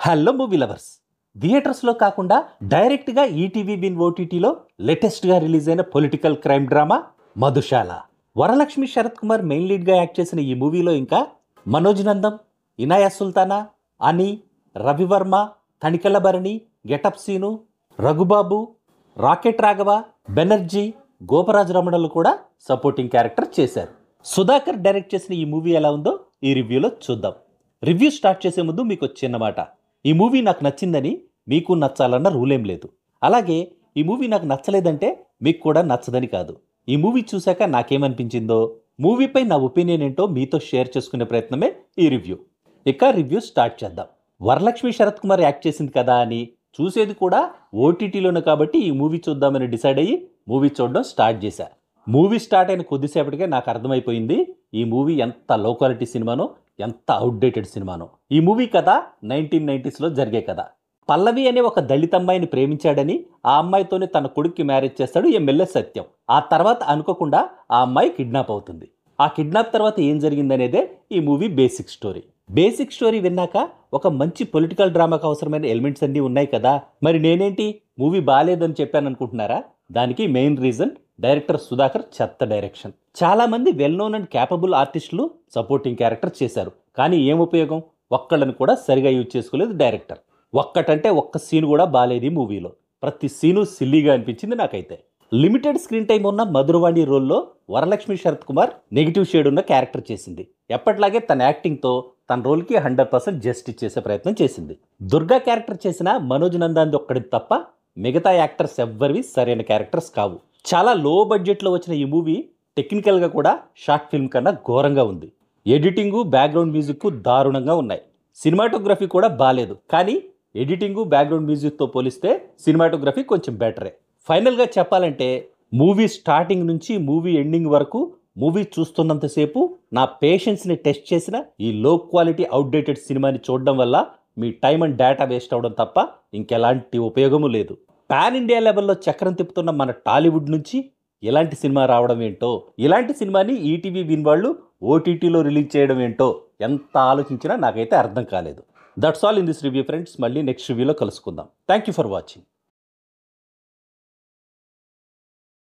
Hello movie lovers. థియేటర్స్లో కాకుండా డైరెక్ట్గా ఈటీవీ విన్ ఓటీటీలో లేటెస్ట్గా రిలీజ్ అయిన political crime drama Madhushala. Varalakshmi Sarath Kumar main లీడ్గా యాక్ట్ చేసిన ఈ మూవీలో ఇంకా మనోజ్ నందన్, ఇనాయా సుల్తానా, అని, రవివర్మ, తనికెళ్ల భరణి, గెటప్ సీను, రఘుబాబు, రాకెట్ రాఘవ, బెనర్జీ, గోపరాజ్ రమణలు కూడా సపోర్టింగ్ క్యారెక్టర్ చేశారు. సుధాకర్ డైరెక్ట్ చేసిన ఈ మూవీ ఎలా ఉందో ఈ రివ్యూలో చూద్దాం. రివ్యూ స్టార్ట్ చేసే ముందు మీకు చిన్న మాట. ఈ మూవీ నాకు నచ్చిందని మీకు నచ్చాలన్న రూల్ ఏం లేదు. అలాగే ఈ మూవీ నాకు నచ్చలేదంటే మీకు కూడా నచ్చదని కాదు. ఈ మూవీ చూశాక నాకేమనిపించిందో, మూవీపై నా ఒపీనియన్ ఏంటో మీతో షేర్ చేసుకునే ప్రయత్నమే ఈ రివ్యూ. ఇక రివ్యూ స్టార్ట్ చేద్దాం. వరలక్ష్మి శరత్ కుమార్ యాక్ట్ చేసింది కదా అని చూసేది కూడా ఓటీటీలోనే కాబట్టి ఈ మూవీ చూద్దామని డిసైడ్ అయ్యి మూవీ చూడడం స్టార్ట్ చేశా. మూవీ స్టార్ట్ అయిన కొద్దిసేపటికే నాకు అర్థమైపోయింది ఈ మూవీ ఎంత లో క్వాలిటీ సినిమానో, ఎంత అవుట్డేటెడ్ సినిమానో. ఈ మూవీ కథ 1990s జరిగే కథ. పల్లవి అనే ఒక దళిత అమ్మాయిని ప్రేమించాడని ఆ అమ్మాయితోనే తన కొడుక్కి మ్యారేజ్ చేస్తాడు ఎమ్మెల్యే సత్యం. ఆ తర్వాత అనుకోకుండా ఆ అమ్మాయి కిడ్నాప్ అవుతుంది. ఆ కిడ్నాప్ తర్వాత ఏం జరిగిందనేదే ఈ movie basic story. Basic story విన్నాక ఒక మంచి పొలిటికల్ డ్రామాకు అవసరమైన ఎలిమెంట్స్ అన్నీ ఉన్నాయి కదా, మరి నేనేంటి మూవీ బాగాలేదని చెప్పాను అనుకుంటున్నారా? దానికి మెయిన్ రీజన్ డైరెక్టర్ సుధాకర్ చెత్త డైరెక్షన్. చాలా మంది వెల్ నోన్ అండ్ క్యాపబుల్ ఆర్టిస్టులు సపోర్టింగ్ క్యారెక్టర్ చేశారు, కానీ ఏం ఉపయోగం? ఒక్కళ్ళని కూడా సరిగా యూజ్ చేసుకోలేదు డైరెక్టర్. ఒక్కటంటే ఒక్క సీన్ కూడా బాగాలేదు ఈ మూవీలో. ప్రతి సీను సిల్లీగా అనిపించింది నాకైతే. లిమిటెడ్ స్క్రీన్ టైం ఉన్న మధురవాణి రోల్లో వరలక్ష్మి శరత్ కుమార్ నెగిటివ్ షేడ్ ఉన్న క్యారెక్టర్ చేసింది. ఎప్పట్లాగే తన యాక్టింగ్తో తన రోల్కి 100% జస్టిస్ చేసే ప్రయత్నం చేసింది. దుర్గా క్యారెక్టర్ చేసిన మనోజ్ నందాన్ ఒక్కడిది తప్ప మిగతా యాక్టర్స్ ఎవ్వరివి సరైన క్యారెక్టర్స్ కావు. చాలా లో బడ్జెట్లో వచ్చిన ఈ మూవీ టెక్నికల్గా కూడా షార్ట్ ఫిల్మ్ కన్నా ఘోరంగా ఉంది. ఎడిటింగు, బ్యాక్గ్రౌండ్ మ్యూజిక్ దారుణంగా ఉన్నాయి. సినిమాటోగ్రఫీ కూడా బాగాలేదు, కానీ ఎడిటింగు, బ్యాక్గ్రౌండ్ మ్యూజిక్తో పోలిస్తే సినిమాటోగ్రఫీ కొంచెం బెటరే. ఫైనల్గా చెప్పాలంటే మూవీ స్టార్టింగ్ నుంచి మూవీ ఎండింగ్ వరకు మూవీ చూస్తున్నంతసేపు నా పేషెన్స్ని టెస్ట్ చేసిన ఈ లో క్వాలిటీ అవుట్డేటెడ్ సినిమాని చూడడం వల్ల మీ టైం అండ్ డేటా వేస్ట్ అవడం తప్ప ఇంకెలాంటి ఉపయోగము లేదు. పాన్ ఇండియా లెవెల్లో చక్రం తిప్పుతున్న మన టాలీవుడ్ నుంచి ఇలాంటి సినిమా రావడం ఏంటో, ఇలాంటి సినిమాని ఈటీవీ విన్ వాళ్ళు ఓటీటీలో రిలీజ్ చేయడం ఏంటో ఎంత ఆలోచించినా నాకైతే అర్థం కాలేదు. That's all in this review friends. మళ్ళీ నెక్స్ట్ రివ్యూలో కలుసుకుందాం. Thank you for watching.